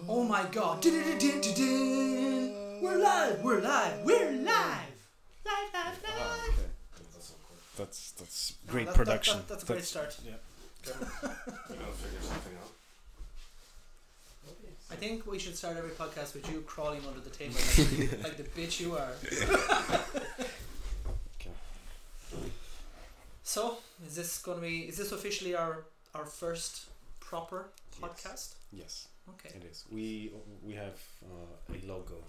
Oh my god. We're live. We're live. We're live. Live. Okay. That's great No, production. That's a great start. Yeah. We're gonna figure something out. I think we should start every podcast with you crawling under the table like the bitch you are. Okay. So, is this officially our first proper podcast? Yes, Okay. it is. We have a logo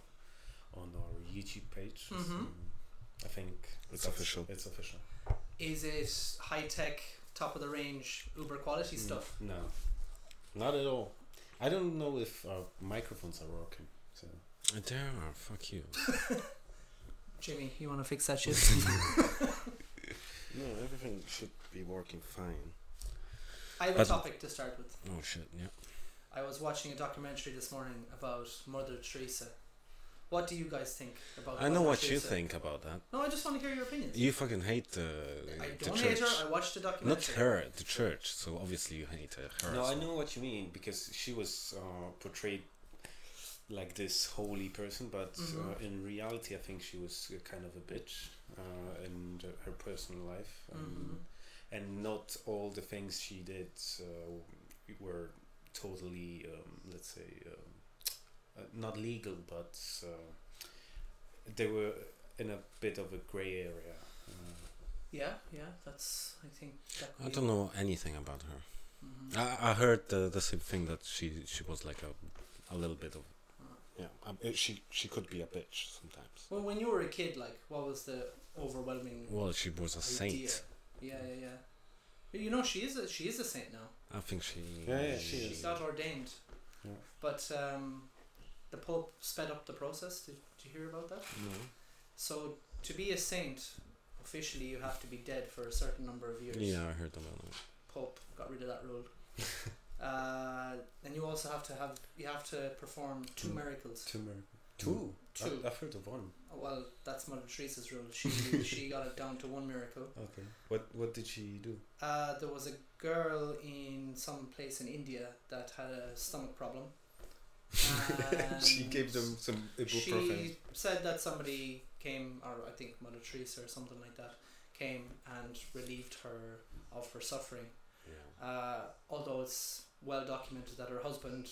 on our YouTube page. Mhm. I think It's official. It's official. Is it high tech, top of the range, uber quality stuff? No, not at all. I don't know if our microphones are working. So There are, fuck you. Jimmy, you want to fix that shit? No, everything should be working fine. I have a topic to start with. Oh shit, yeah. I was watching a documentary this morning about Mother Teresa. What do you guys think about I know Mother what you Teresa? think about that. No, I just want to hear your opinions. You fucking hate the don't church. hate her. I watched the Not documentary. her, the church. So obviously you hate her. no, as I well. know what you mean because she was portrayed like this holy person, but in reality, I think she was kind of a bitch in her personal life, and not all the things she did were totally, let's say, not legal, but they were in a bit of a grey area. Yeah, that's. I think. That I don't know anything about her. I heard the same thing that she was like a little bit of she could be a bitch sometimes. Well, when you were a kid, like, what was the overwhelming? Well, she was a idea? saint. Yeah. But you know, she is a saint now. I think she. Yeah, She is. got ordained. Yeah. But the Pope sped up the process. Did you hear about that? No. So to be a saint, officially you have to be dead for a certain number of years. Yeah, I heard about it. Pope got rid of that rule. And you also have to perform two miracles. Two. Two. I've heard of one. Well, that's Mother Teresa's rule. She got it down to one miracle. Okay. What did she do? There was a girl in some place in India that had a stomach problem. She gave them some ibuprofen. She said that somebody came, or I think Mother Teresa or something like that, came and relieved her of her suffering. Yeah. Although it's well documented that her husband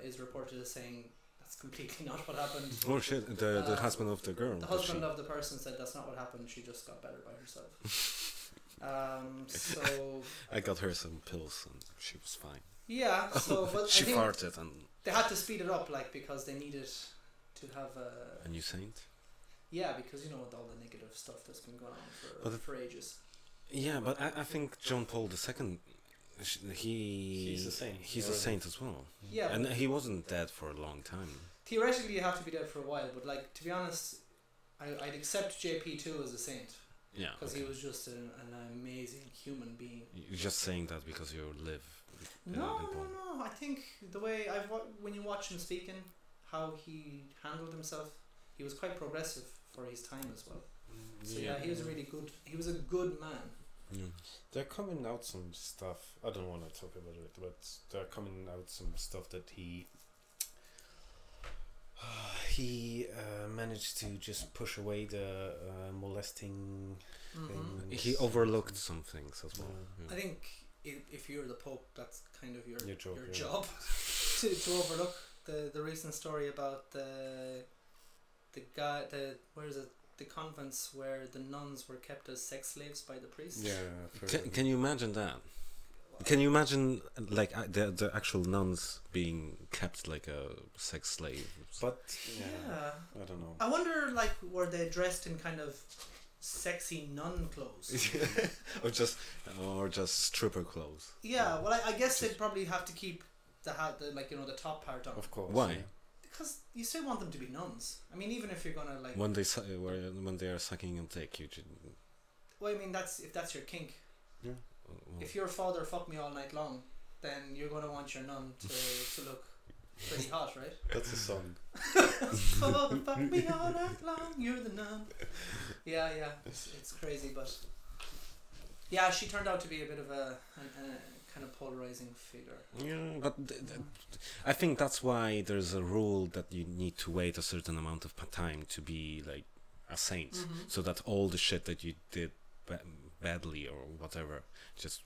is reported as saying that's completely not what happened. Oh shit! The husband of the girl. The husband of the person said that's not what happened. She just got better by herself. So I got her some pills and she was fine. yeah. So but She I think farted and they had to speed it up, like, because they needed to have a new saint. yeah, because you know, with all the negative stuff that's been going on for ages. Yeah, but I think John Paul II, he's a saint. He's a saint as well. Yeah, And he wasn't dead for a long time. theoretically you have to be dead for a while, but like, to be honest, I'd accept JP too as a saint Yeah. because he was just an amazing human being. You're just saying that because you live. No. I think the way when you watch him speaking, how he handled himself, he was quite progressive for his time as well. So yeah, he was really good. He was a good man. Yeah. They're coming out some stuff. I don't want to talk about it, but they're coming out some stuff that he managed to just push away the molesting thing. He overlooked some things as well. I think if you're the Pope, that's kind of your Your job to overlook the recent story about the guy the convents where the nuns were kept as sex slaves by the priests. Yeah. Can you imagine that? Can you imagine like the actual nuns being kept like a sex slave? But Yeah. I don't know. I wonder, like, were they dressed in kind of sexy nun clothes? or just stripper clothes. Yeah, well, I guess they'd probably have to keep the the top part on. Of course. Why? Yeah. Because you still want them to be nuns. I mean, even if you're gonna like. When they are sucking and dick, you should. Well, I mean, if that's your kink. Yeah. If your father fucked me all night long, then you're gonna want your nun to look pretty hot, right? That's a song. Father fucked me all night long. You're the nun. Yeah. It's crazy, but yeah, she turned out to be a bit of a kind of polarizing figure. Yeah, but I think that's why there's a rule that you need to wait a certain amount of time to be like a saint, so that all the shit that you did badly or whatever just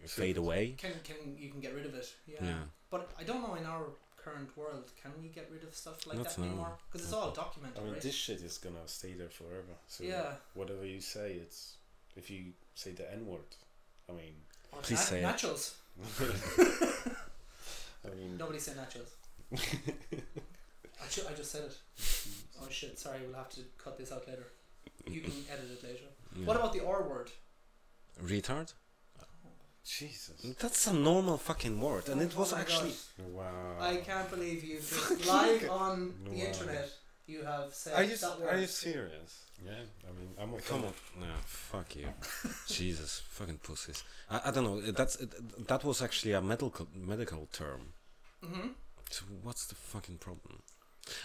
fade away. You can get rid of it. Yeah. Yeah. But I don't know in our current world, can we get rid of stuff like That's that anymore? Because it's all documented, I mean, right? this shit is gonna stay there forever. So Yeah. whatever you say, it's if you say the N word, I mean, Or Please say it. nachos. I mean, Nobody say nachos. I just said it. Oh shit! Sorry, we'll have to cut this out later. You can edit it later. Yeah. What about the R word? Retard? Jesus. That's a normal fucking word, and it was Oh my actually. God. Wow. I can't believe you just live on the Wow. internet. You have said Are you that word. are you serious? Yeah, I mean, I'm okay. Come on, no, fuck you, Jesus, fucking pussies. I don't know. That was actually a medical term. Mm-hmm. So what's the fucking problem?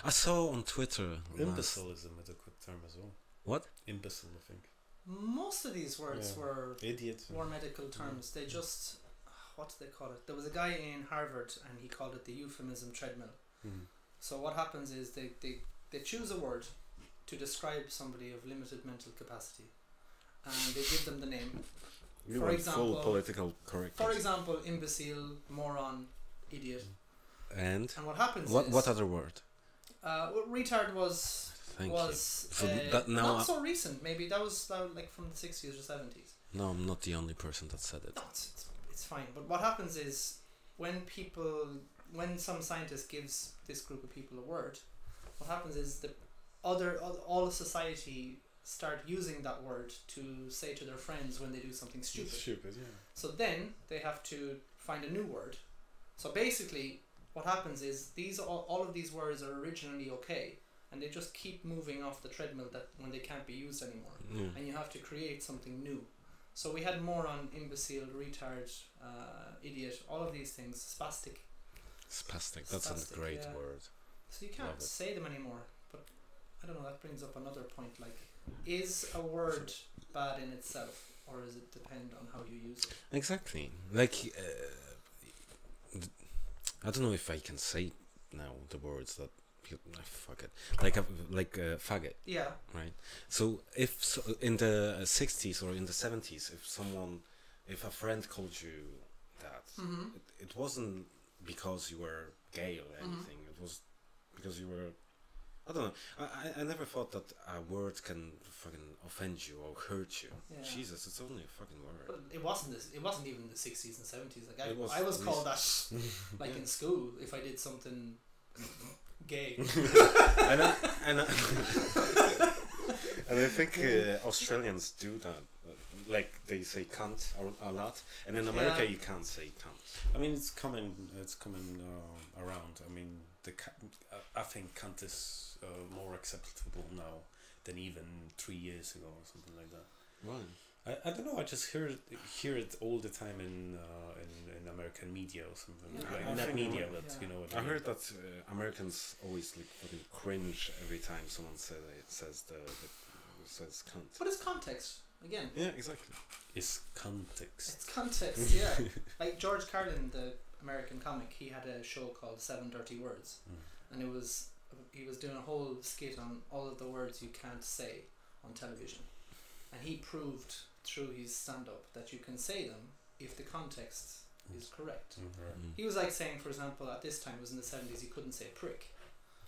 I saw on Twitter. Imbecile is a medical term as well. What? Imbecile, I think. Most of these words Yeah. were Idiot. medical terms. They just, what do they call it? There was a guy in Harvard and he called it the euphemism treadmill. Mhm. So what happens is they choose a word to describe somebody of limited mental capacity, and they give them the name. You For want example- full political correctness. For example, imbecile, moron, idiot. And And what happens what is what other word? well, retard was Thank was you. So that now not so recent. Maybe that was like from the 60s or 70s. No, I'm not the only person that said it. No, it's fine. But what happens is when some scientist gives this group of people a word, what happens is the all of society start using that word to say to their friends when they do something stupid. Stupid, yeah. So then they have to find a new word. So basically, what happens is all of these words are originally okay, and they just keep moving off the treadmill that when they can't be used anymore, Yeah. and you have to create something new. So we had moron, imbecile, retard, idiot, all of these things, spastic. Spastic. That's Spastic, a great yeah. word. So you Love can't it. say them anymore. But I don't know. That brings up another point. Like, is a word bad in itself, or does it depend on how you use it? Exactly. Like, I don't know if I can say now the words that. Fuck it. Like a faggot, Yeah. right? So in the 60s or in the 70s, if a friend called you that, Mm-hmm. it wasn't because you were gay or anything. It was because you were. I don't know. I never thought that a word can fucking offend you or hurt you. Yeah. Jesus, it's only a fucking word. But it wasn't this. It wasn't even the 60s and 70s. Like It was I was at called least- that, like in school, if I did something gay. and I think Australians do that. Like they say cunt a lot, and in America Yeah. you can't say cunt. I mean, it's coming around. I mean, I think cunt is more acceptable now than even 3 years ago or something like that. Right. I don't know. I just hear it all the time in American media or something. Yeah, Like I net think media, yeah. that you know. What I mean. heard that Americans always like fucking cringe every time someone says says cunt. But it's context again. Yeah, exactly. It's context. It's context. Yeah. Like George Carlin, the American comic, he had a show called 7 Dirty Words, and he was doing a whole skit on all of the words you can't say on television, and he proved through his stand-up that you can say them if the context is correct. Right. He was like saying, for example, at this time, it was in the 70s, you couldn't say prick,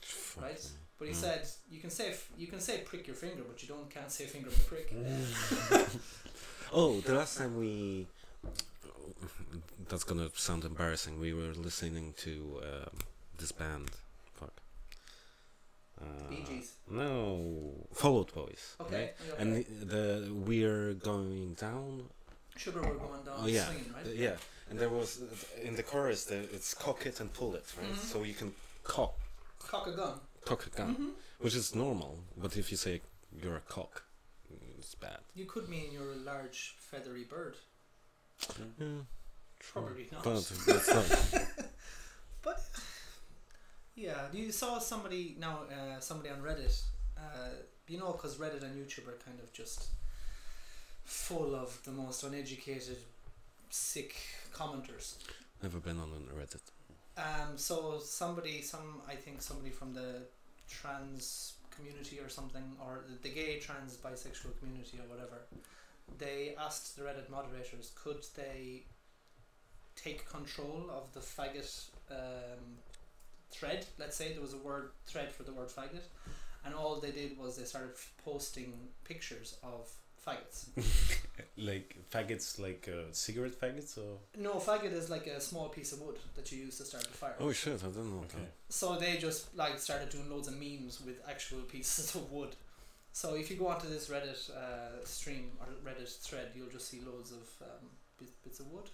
Fuck right? me. But he Mm. said you can say prick your finger, but you can't say finger my prick. Oh, the last time we. That's gonna sound embarrassing. We were listening to this band. Fuck. Bee Gees. No, Fall Out Boys. Okay. Right? Okay. And the we're going down. Sugar were going down Oh yeah, swinging, right? yeah. And there was in the chorus, it's cock it and pull it, right? Mhm. So you can cock Cock a gun. a gun, Mhm. which is normal. But if you say you're a cock, it's bad. You could mean you're a large feathery bird. Yeah, Probably not. but it's not. But yeah, you saw somebody somebody on Reddit. You know, because Reddit and YouTube are kind of just full of the most uneducated sick commenters. Never been on Reddit. So I think somebody from the trans community or something, or the gay trans bisexual community or whatever, they asked the Reddit moderators, could they take control of the faggot thread. Let's say there was a word thread for the word faggot, and all they did was they started posting pictures of faggots. Like faggots, like cigarette faggots, or no, faggot is like a small piece of wood that you use to start a fire. Oh shit, I don't know. okay. So they just like started doing loads of memes with actual pieces of wood. So if you go onto this Reddit stream or Reddit thread, you'll just see loads of bits of wood.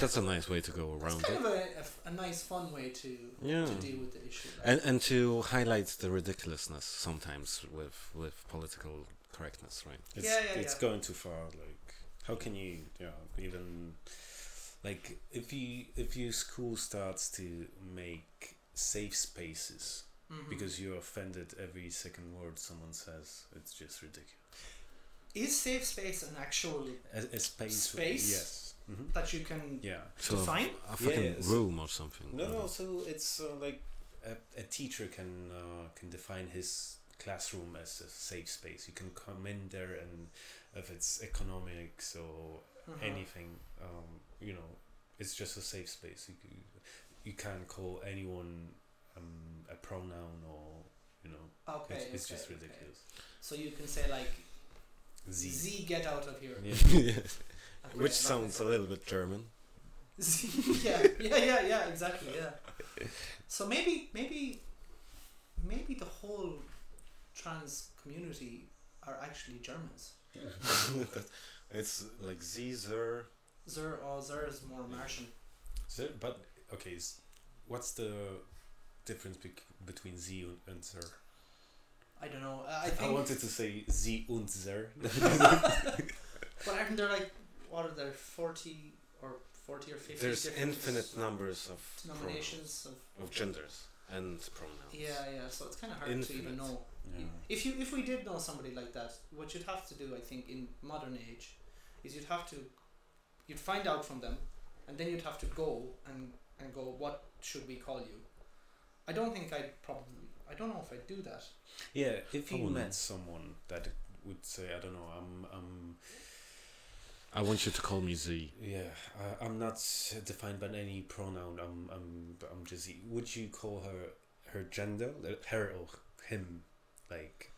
That's a nice way to go around it's kind it. of a nice, fun way to Yeah. deal with the issue. Like. And to highlight the ridiculousness sometimes with political correctness, right? It's going too far. Like, how can you, even like if your school starts to make safe spaces because you're offended every second word someone says, it's just ridiculous. Is safe space an actual A space? Space? Yes. that you can So define? a fucking Yes. room or something. No. So it's like a teacher can define his classroom as a safe space. You can come in there, and if it's economics or anything, it's just a safe space. You can't call anyone a pronoun, or Okay, it's just ridiculous. So you can say like Z get out of here. Yeah. Okay, Which sounds a little bit German. yeah, exactly, yeah. So maybe the whole trans community are actually Germans. It's like Zer. Zer is more Martian. So, but okay, what's the difference between Z and Zer? I don't know. I wanted to say Z und Zer. But aren't there like, what are there, 40 or 50 There's different infinite numbers of nominations of genders and pronouns. Yeah, so it's kind of hard to Infinite. even know. Yeah. If we did know somebody like that, what you'd have to do, I think, in modern age, is you'd find out from them, and then you'd have to go and go, what should we call you? I don't know if I'd do that. Yeah, if you Probably. met someone that would say, I don't know, I want you to call me Z. I'm not defined by any pronoun. I'm just Z. Would you call her gender, her or him, like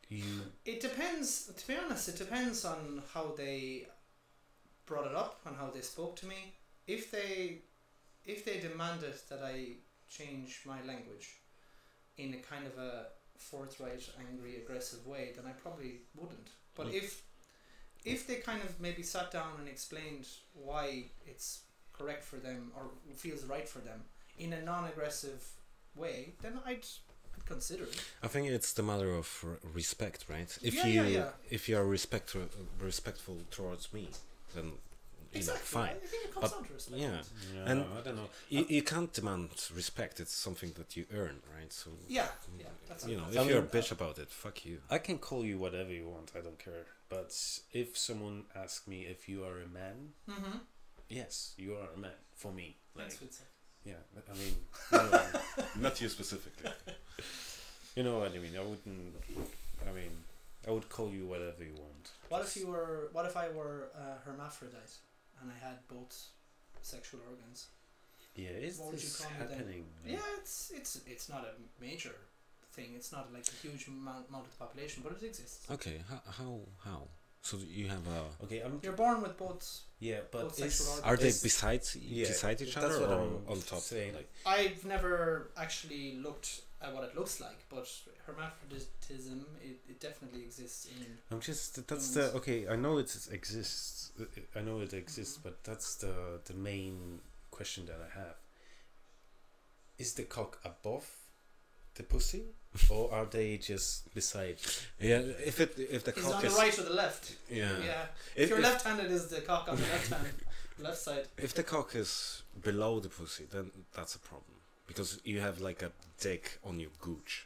you? It depends. To be honest, it depends on how they brought it up and how they spoke to me. If they demanded that I change my language in a kind of a forthright, angry, aggressive way, then I probably wouldn't. But if they kind of maybe sat down and explained why it's correct for them or feels right for them in a non-aggressive way, then I'd consider it. I think it's the matter of respect, right? If Yeah. if you are respectful towards me, then Exactly. fine. I think it comes down to respect. Yeah, Yeah, And I don't know. you can't demand respect. It's something that you earn, right? So Yeah, that's you know, it. if you're a bitch about it, fuck you. I can call you whatever you want. I don't care. But if someone asks me if you are a man, yes, you are a man for me. Like, That's good. yeah, I mean, you know, Not you specifically. you know what I mean. I would call you whatever you want. What if I were a hermaphrodite and I had both sexual organs? Yeah, is What would you this call me then? happening? Yeah, it's not a major thing. It's not like a huge amount of the population, but it exists. Okay, how? So you have a. Okay, You're born with both. yeah, but Both sexual organs. Are they is- beside each other that's what or I'm on top? saying. Like, I've never actually looked at what it looks like, but hermaphroditism it definitely exists in. I'm just that's Humans. the okay. I know it exists. I know it exists, but that's the main question that I have. Is the cock above the pussy, or are they just beside? yeah, if the Is it cock on the is right or the left? yeah. Yeah. If, If you're if, left-handed, is the cock on the left side? if the cock is below the pussy, then that's a problem because you have like a dick on your gooch,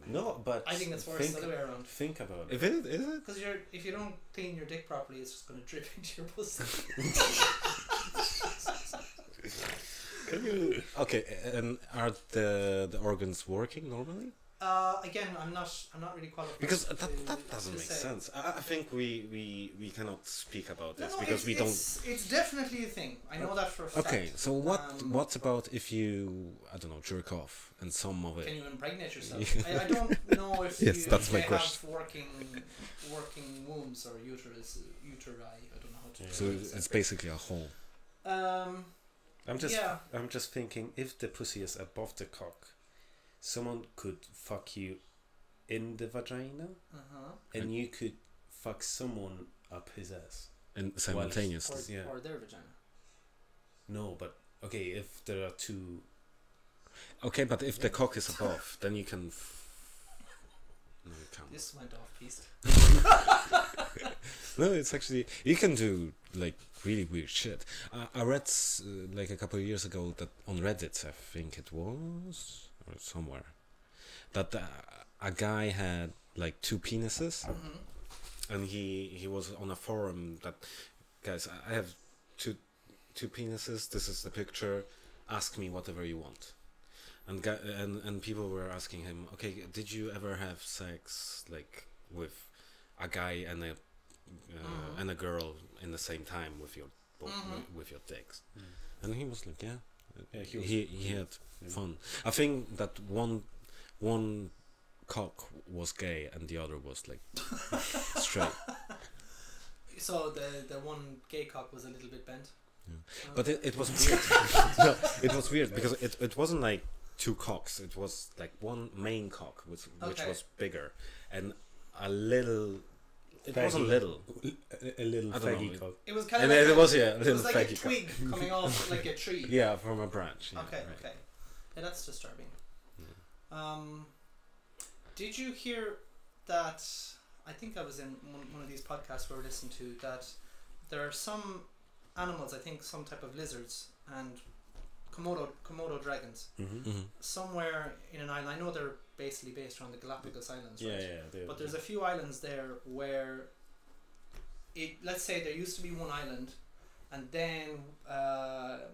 No, but I think it's worse the other way around. Think about it. If it is it? Because if you don't clean your dick properly, it's just going to drip into your pussy. Can you? Okay, and are the organs working normally? Again, I'm not really qualified. Because that doesn't make sense. I think we cannot speak about this because we don't. It's definitely a thing. I know that for a fact. Okay, so what about if you, I don't know, jerk off and some of it? Can you impregnate yourself? I don't know if yes, that's my question. Have working wombs or uteri. I don't know how to. So it's basically a hole. I'm just thinking, if the pussy is above the cock, someone could fuck you in the vagina, and you could fuck someone up his ass. And simultaneously. Or their vagina. No, but okay, if there are two. Okay, but if the cock is above, then you can. No, you can't. This went off piste. No, it's actually, you can do like really weird shit. I read like a couple of years ago that on Reddit, I think it was, or somewhere, that a guy had like two penises, and he was on a forum that, guys, I have two penises. This is the picture. Ask me whatever you want. And people were asking him, okay, did you ever have sex like with a guy and a girl in the same time with your with your dicks? And he was like, yeah, he had fun. I think that one cock was gay and the other was like straight. So the one gay cock was a little bit bent. Yeah. But it was weird. No, it was weird because it wasn't like two cocks. It was like one main cock which was bigger and a little. It wasn't little. A little faggy cock. It was kind of like it was like a twig coming off like a tree. Yeah, from a branch. Yeah, okay, right. okay. Yeah, that's disturbing. Did you hear that? I think I was in one of these podcasts we were listening to, that there are some animals, I think some type of lizards and Komodo dragons, somewhere in an island. I know they're basically based around the Galapagos Islands, right? Yeah. But there's a few islands there where let's say there used to be one island, and then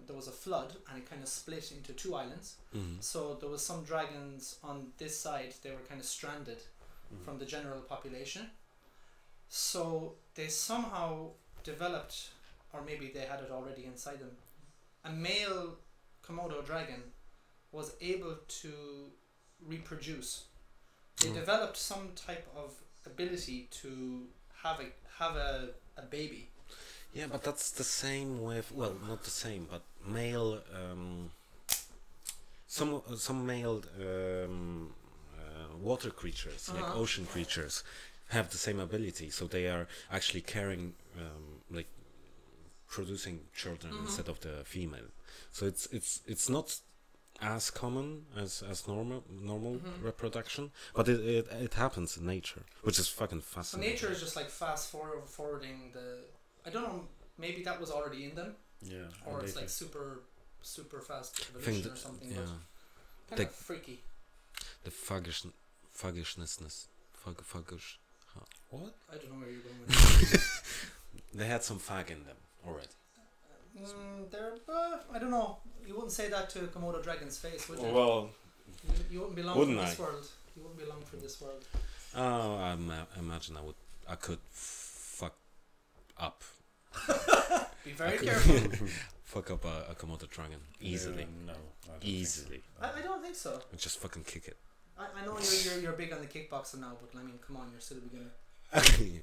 there was a flood and it kind of split into two islands. So there was some dragons on this side, they were kind of stranded from the general population. So they somehow developed, or maybe they had it already inside them, a male Komodo dragon was able to reproduce. They developed some type of ability to have a baby. Yeah, but that's the same with, well, not the same, but male some male water creatures, like ocean creatures, have the same ability. So they are actually carrying like producing children instead of the female. So it's not as common as normal reproduction, but it happens in nature, which is fucking fascinating. So nature is just like fast forwarding the. I don't know. Maybe that was already in them. Yeah. Or it's like super fast evolution or something. Yeah. Kind of freaky. The fuggishness. Fuggish. What? I don't know where you're going with that. They had some fag in them already. I don't know. You wouldn't say that to a Komodo dragon's face, would you? Well, you wouldn't belong for this world. You wouldn't belong for this world. Oh, I imagine I could fuck up. Be very careful. Fuck up a Komodo dragon easily. No, easily. I don't think so. And just fucking kick it. I know you're big on the kickboxing now, but I mean, come on, you're still a beginner.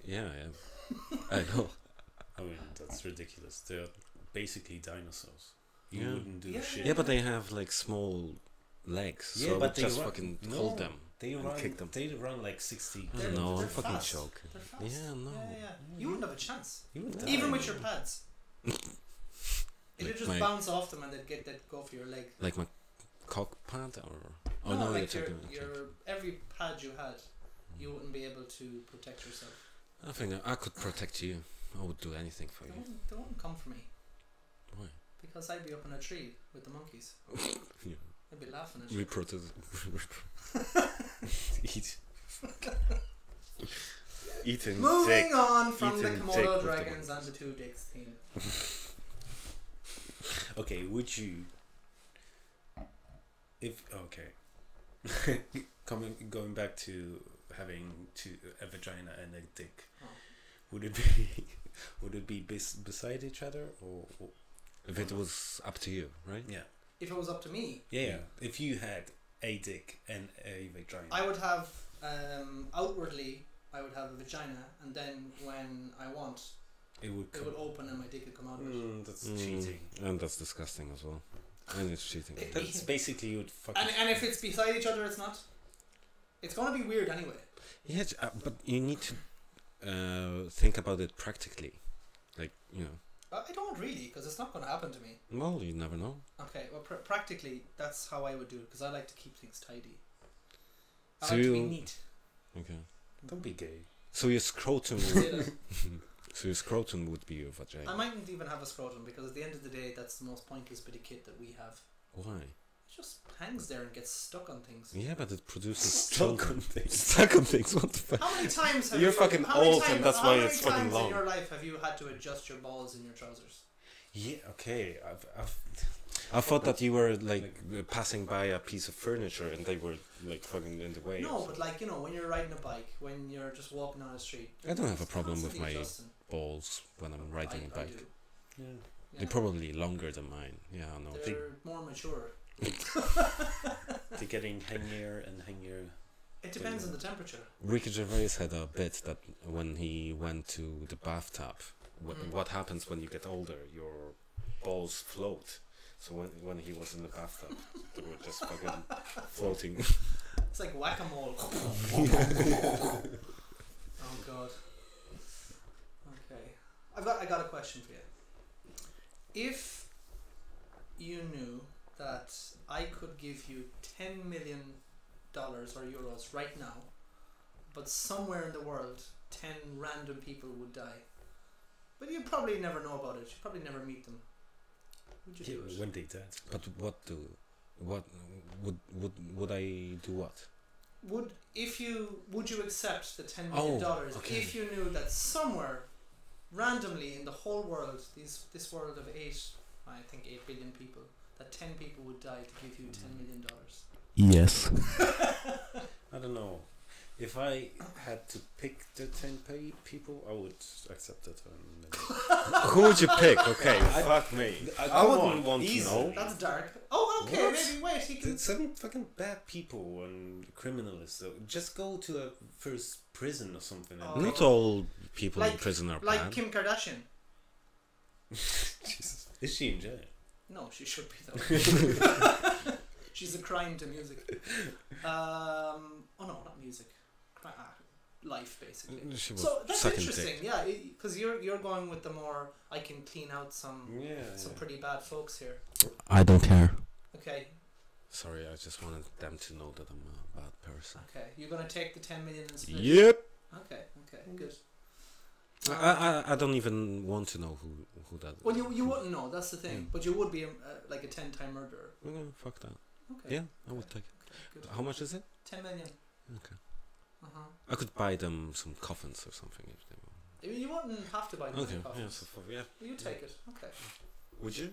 Yeah, I know. I mean, that's ridiculous. They're basically dinosaurs. You wouldn't do shit. Yeah, but they have like small legs. Yeah, so but they just fucking hold them. They and kick them. They run like 60. No, I'm fucking fast. joking. They're fast. Yeah, no. Yeah. You wouldn't have a chance. You would even with your pads. It'd Like just bounce off them and they'd go for your leg. Like my cock pad or? No, no, like your every pad you had, you wouldn't be able to protect yourself. I think I could protect you. I would do anything for you. They wouldn't come for me. Why? Because I'd be up in a tree with the monkeys. Yeah. I'd be laughing at you. Eat. Eating Moving dick. on from the Eating Komodo dick with dragons the and the two dicks theme. Okay, would you... Going back to having a vagina and a dick, would it be beside each other or if it was up to you, right? yeah? If it was up to me, Yeah. If you had a dick and a vagina, I would have outwardly. I would have a vagina, and then when I want, it would open and my dick would come out of it. That's cheating. And that's disgusting as well. And it's cheating. That's basically you'd fucking. And if it's beside each other, it's not. It's gonna be weird anyway. Yeah, but you need to think about it practically, like I don't really, because it's not gonna happen to me. Well, you never know. Okay, well, practically, that's how I would do it, because I like to keep things tidy. I So like to be neat. Okay. Don't be gay. So your scrotum. So your scrotum would be your vagina. I mightn't even have a scrotum, because at the end of the day, that's the most pointless bit of kit that we have. Why? It just hangs there and gets stuck on things. Yeah, but it produces Stuck on things. Stuck on things. What the fuck? How many times have You're you fucking old and that's why it's fucking How many times long. in your life have you had to adjust your balls in your trousers? Yeah. Okay. I thought that you were like passing by a piece of furniture and they were like fucking in the way. No, but like, when you're riding a bike, when you're just walking on the street. I don't have a problem with constantly my adjusting. balls when I'm riding a I bike. do. Yeah. They're probably longer than mine. Yeah, I know. They're more mature. They're getting hangier and hangier. It depends on the temperature. Ricky Gervais had a bit that when he went to the bathtub, what happens when you get older? Your balls float. So when he was in the bathtub, they were just fucking floating. It's like whack-a-mole. Oh god. Okay. I got a question for you. If you knew that I could give you $10 million or euros right now, but somewhere in the world 10 random people would die, but you'd probably never know about it, you'd probably never meet them, would you do it? When they dead. But what would I do? What? Would you accept the $10 million okay. if you knew that somewhere randomly in the whole world, this world of 8 billion people, that 10 people would die to give you $10 million? Yes. I don't know. If I had to pick the 10 people, I would accept it. Who would you pick? Okay, fuck me. I wouldn't want to know. That's dark. Oh, okay. What? Maybe wait. He can. Some fucking bad people and criminals. So just go to a first prison or something. And Not all people in Like- prison are Like bad. Kim Kardashian. Jesus. Is she in jail? No, she should be though. She's a crime to music. Oh no, not music. Life basically. She was So that's sucking interesting, dick. yeah, because you're going with the more I can clean out some pretty bad folks here. I don't care. Okay, Sorry, I just wanted them to know that I'm a bad person. okay, you're gonna take the 10 million and split. Yep. Okay, good. I don't even want to know who that. Well, you wouldn't know. That's the thing. But you would be like a 10-time murderer. Fuck that. Okay. Yeah, I would take it. Good. How much is it? 10 million. Okay. Uh-huh. I could buy them some coffins or something if they want. You wouldn't have to buy them. Okay. Coffins. Yeah. So yeah. You take it. Okay. Would you?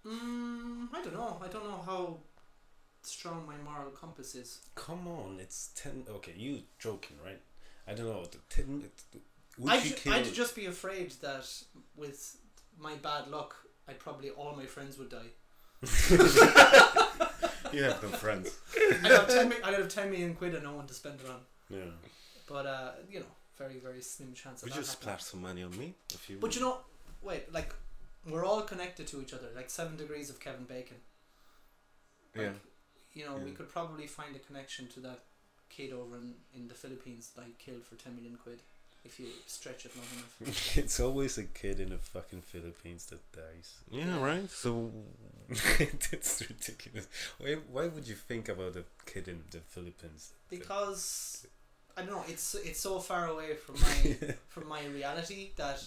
I don't know. I don't know how strong my moral compass is. Come on, it's 10. Okay, you joking, right? I don't know. The 10. Would you kill? I'd just be afraid that with my bad luck, all my friends would die. You have no friends. I'd have 10 million quid and no one to spend it on. Yeah. But very, very slim chance of Would that you happening. splash some money on me if you? But like we're all connected to each other, like 7 degrees of Kevin Bacon. Like, Yeah. we could probably find a connection to that kid over in the Philippines that I killed for 10 million quid if you stretch it long enough. It's always a kid in the fucking Philippines that dies. Yeah. Right. So. It's ridiculous. Why would you think about a kid in the Philippines? Because I don't know, it's so far away from my reality that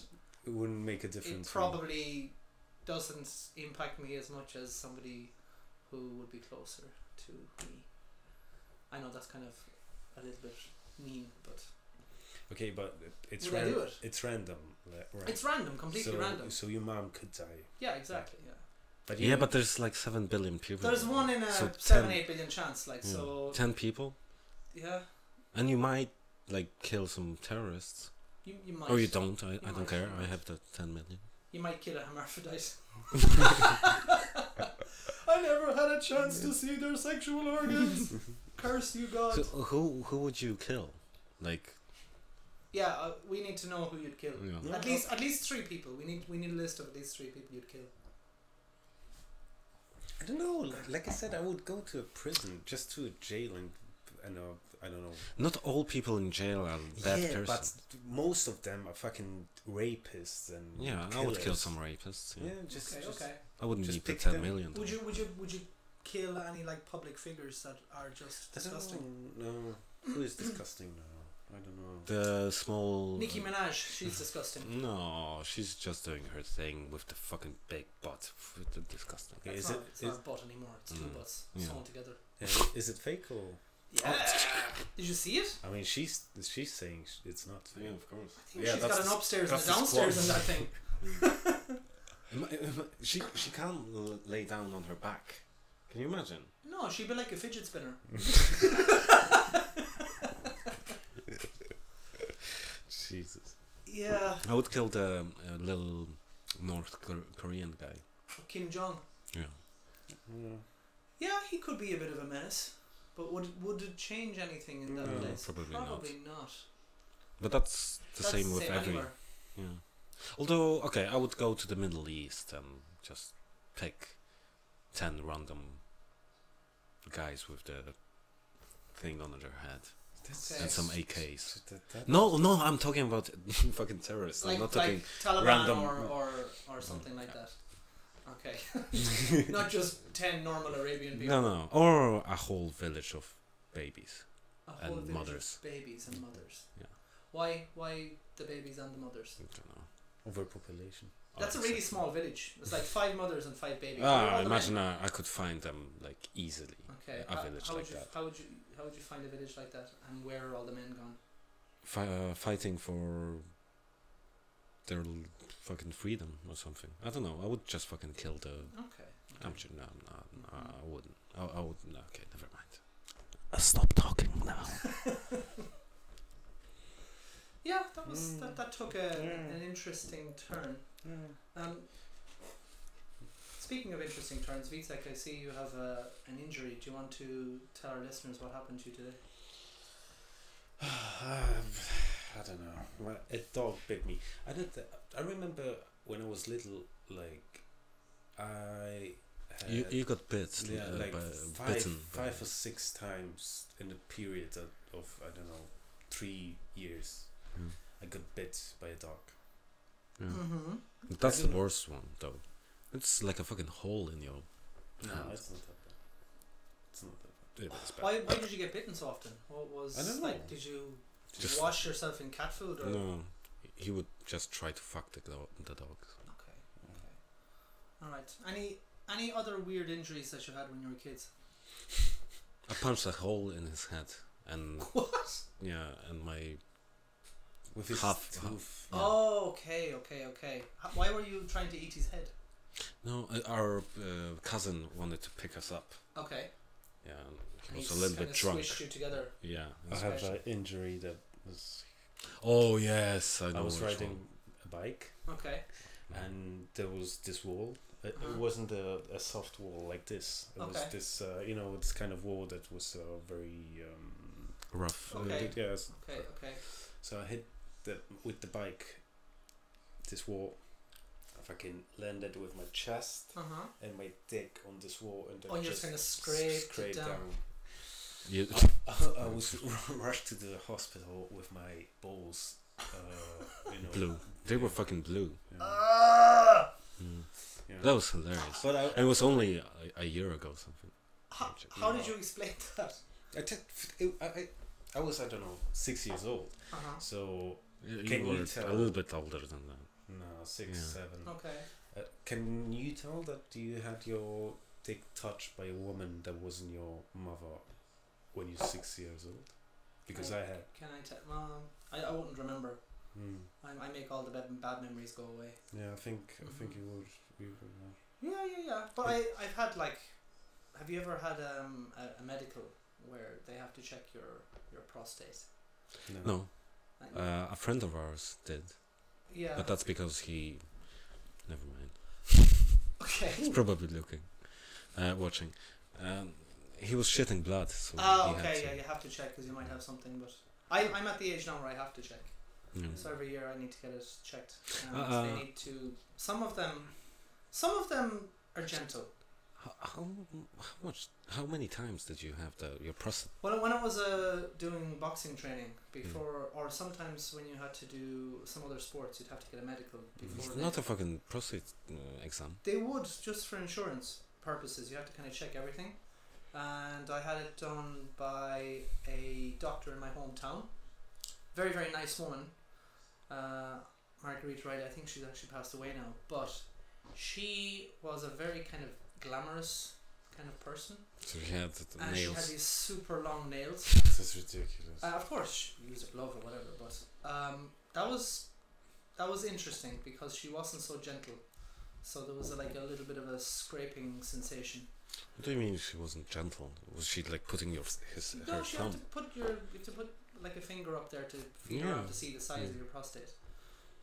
It wouldn't make a difference. it probably doesn't impact me as much as somebody who would be closer to me. I know that's kind of a little bit mean, but Okay, but it's would I do it? It's random, right? It's random, completely random. So your mom could die. Yeah, exactly. Yeah. But Yeah, but there's like 7 billion people. There's one in a So 7-8 billion chance, like Yeah. so. 10 people, Yeah, and you might like kill some terrorists, you might. or you don't. I don't might, care. you I might. have the 10 million. You might kill a hermaphrodite. I never had a chance to see their sexual organs. Curse you, God. So who would you kill? Like, Yeah, we need to know who you'd kill. Yeah. At least 3 people. We need a list of at least 3 people you'd kill. I don't know. Like I said, I would go to a prison, just to a jail, and I don't know. not all people in jail are bad Yeah, but persons. most of them are fucking rapists and Yeah, I would kill killers. some rapists. Yeah. Yeah, just Okay. I wouldn't just need the pick 10 them. million. Would you kill any like public figures that are just I don't disgusting? know. No, who is disgusting now? I don't know. The small. Nicki Minaj, she's disgusting. No, she's just doing her thing with the fucking big butt. Disgusting. Okay, It's not a butt anymore. It's 2 butts Yeah. sewn together. Yeah, is it fake or? Yeah. Did you see it? I mean, she's saying it's not fake. Yeah, of course. I think Yeah, she's that's got an the- upstairs and a that's the downstairs in squad. that thing. She can't lay down on her back. Can you imagine? No, she'd be like a fidget spinner. Jesus. Yeah. I would kill the little North Korean guy. Kim Jong. Yeah. Yeah. Yeah, he could be a bit of a menace. But would it change anything in that No, place? probably not. not. But that's the That's same with every. anywhere. Yeah. Although, okay, I would go to the Middle East and just pick 10 random guys with the thing on their head Okay. and some AKs. That- No, I'm talking about fucking terrorists. I'm not talking. Taliban random- or something like that. Okay. Not just 10 normal Arabian people. No, or a whole village of babies. A whole And village mothers. of babies and mothers. Yeah. Why the babies and the mothers? I don't know. Overpopulation. That's a really small village. It's like 5 mothers and 5 babies. Ah, imagine I could find them like easily. Okay. A village how like would you, that. How would you find a village like that? And where are all the men gone? Fighting for their fucking freedom or something. I don't know. I would just fucking kill the. Okay. I'm sure. No, I wouldn't. I would. No, okay, never mind. Stop talking now. Yeah, that was that took an interesting turn. Speaking of interesting turns, Vitek, I see you have an injury. Do you want to tell our listeners what happened to you today? I don't know. Well, a dog bit me. I remember when I was little, like I had, You got bit. yeah, like bitten. 5 or 6 times in a period of I don't know 3 years. Mm. I got bit by a dog. Yeah. Mm-hmm. That's I the don't know. worst one, though. It's like a fucking hole in your No, hand. it's not that bad. It's not that bad. It is bad. Why did you get bitten so often? What was I don't know. like? Did you Just- wash yourself in cat food or? No, he would just try to fuck the dog. Okay. All right. Any other weird injuries that you had when you were kids? I punched a hole in his head, and What? yeah, and my With his Half- tooth. Yeah. Oh, okay. Why were you trying to eat his head? no, our cousin wanted to pick us up. Okay. Yeah, and he And was he's a little kinda bit drunk. Squished you together. Yeah. I have Special. an injury that was. Oh yes, I know. I was which riding one. a bike, Okay. and there was this wall. It Uh-huh. wasn't a soft wall like this. It was Okay. this, this kind of wall that was very. Rough. Okay. Yes. Okay. So I hit with the bike. This wall. I fucking landed with my chest Uh-huh. and my dick on this wall, and then Oh, you just just kinda scraped it down. You, I was rushed to the hospital with my balls. blue. They were fucking blue. Yeah. Ah! Mm. Yeah. That was hilarious. But And it was only a year ago, something. How did you explain that? I was, I don't know, 6 years old. Uh-huh. So You Can were you tell? a little bit older than that. no, 6, Yeah. 7. Okay. Can you tell that you had your touched by a woman that wasn't your mother when you're 6 years old? Because I had. Can I tell? I wouldn't remember. Mm. I make all the bad memories go away. Yeah, I think you would. Yeah. But I've had like, have you ever had a medical where they have to check your prostate? No. A friend of ours did. Yeah. But that's because he. Never mind. Okay. He's probably looking, watching. He was shitting blood, so. Oh, okay. Yeah, you have to check because you might have something. But I'm at the age now where I have to check. Mm. So every year I need to get it checked. So they need to. Some of them are gentle. How much? How many times did you have your prostate? Well, when I was doing boxing training before, or sometimes when you had to do some other sports, you'd have to get a medical before. Not a fucking prostate exam. They would, just for insurance purposes. You have to kind of check everything, and I had it done by a doctor in my hometown. Very, very nice woman. Marguerite Riley. I think she's actually passed away now, but she was a very kind of glamorous kind of person. So she had the and nails. She had these super long nails. That's ridiculous. Of course, she used a glove or whatever, but that was interesting because she wasn't so gentle. So there was like a little bit of a scraping sensation. What do you mean she wasn't gentle? Was she like putting her No, she thumb? had to put like a finger up there to figure out to see the size of your prostate.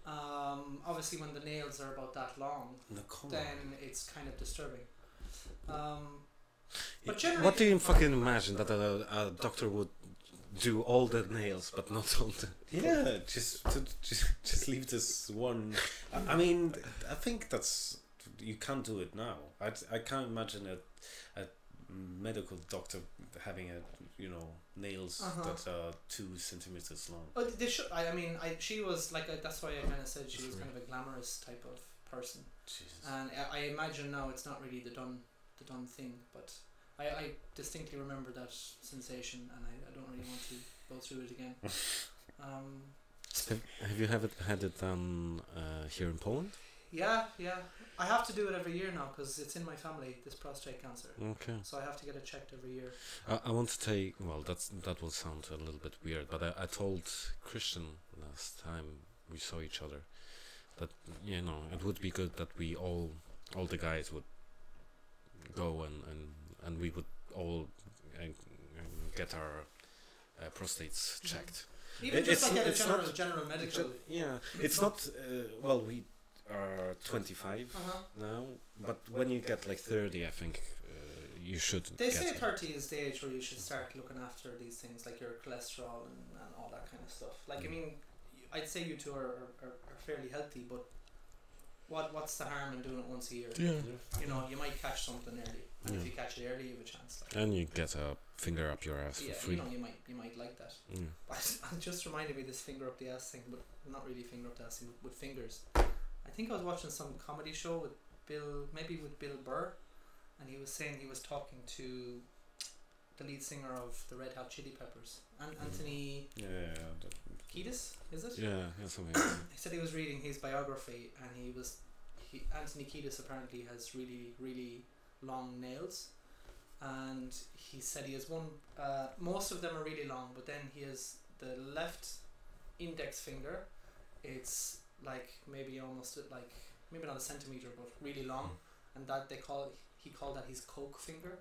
Obviously, when the nails are about that long, then it's kind of disturbing. But generally, what do you fucking imagine that a doctor would do all the nails but not all the? Yeah, just leave this one. I mean, I think that's you can't do it now. I can't imagine a medical doctor having nails that are 2 centimeters long. But they should. She was like that's why I kind of said she was kind of a glamorous type of person. Jesus. And I imagine now it's not really the done thing, but I distinctly remember that sensation, and I don't really want to go through it again. Have you had it done here in Poland? Yeah. I have to do it every year now because it's in my family, this prostate cancer. Okay. So I have to get it checked every year. I want to take. Well, that will sound a little bit weird, but I told Christian last time we saw each other that it would be good that we all the guys would go and we would all get our prostates checked. Even just like at a general medical. It's not. Well, we are 25 now, but when you get like 30, I think you should. They say 30 is the age where you should start looking after these things like your cholesterol and all that kind of stuff. Like I mean, I'd say you two are fairly healthy, but what's the harm in doing it once a year? Yeah. You might catch something early, and if you catch it early, you have a chance. And you get a finger up your ass for free. You might like that. Yeah. It just reminded me of this finger up the ass thing, but not really finger up the ass thing, with fingers. I think I was watching some comedy show with Bill Burr, and he was saying he was talking to the lead singer of the Red Hot Chili Peppers, Anthony. Kiedis, is it? Yeah, something. He said he was reading his biography, and Anthony Kiedis apparently has really, really long nails, and he said he has one. Most of them are really long, but then he has the left index finger. It's like maybe not a centimeter, but really long, and that he called that his coke finger.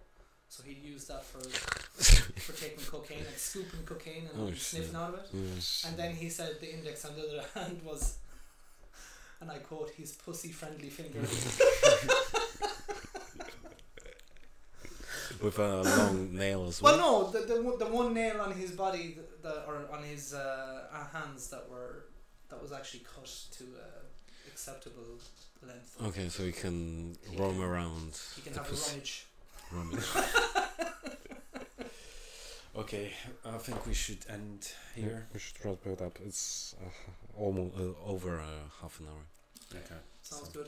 So he used that for taking cocaine, like scooping cocaine and sniffing out of it. Yes. And then he said the index on the other hand was, and I quote, his pussy friendly finger. With a long nail as well. Well, no, the one nail on his body, or on his hands that was actually cut to acceptable length. Okay, so he can roam around. He can have a rummage. Okay, I think we should end here. Yeah, we should wrap it up. It's almost over half an hour. Okay, sounds good.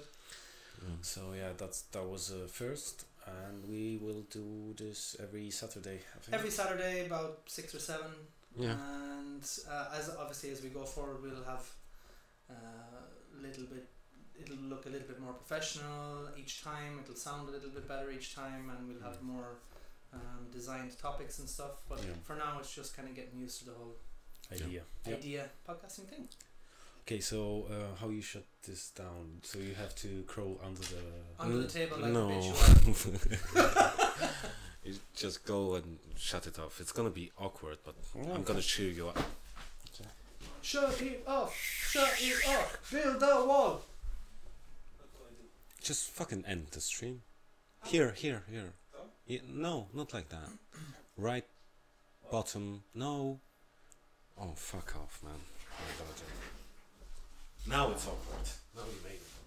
So yeah, that was first, and we will do this every Saturday. I think. Every Saturday, about 6 or 7. Yeah. And as we go forward, we'll have little bit it'll look a little bit more professional each time. It'll sound a little bit better each time, and we'll have more designed topics and stuff. But for now, it's just kind of getting used to the whole idea podcasting thing. Okay, so how you shut this down? So you have to crawl under the table like no. a bitch you are. You just go and shut it off. It's gonna be awkward, but I'm gonna cheer you up. Shut it off! Shut it off! Build a wall! Just fucking end the stream. Here. Yeah, no, not like that. Right bottom. No. Oh, fuck off, man. Now it's awkward. Now you made it.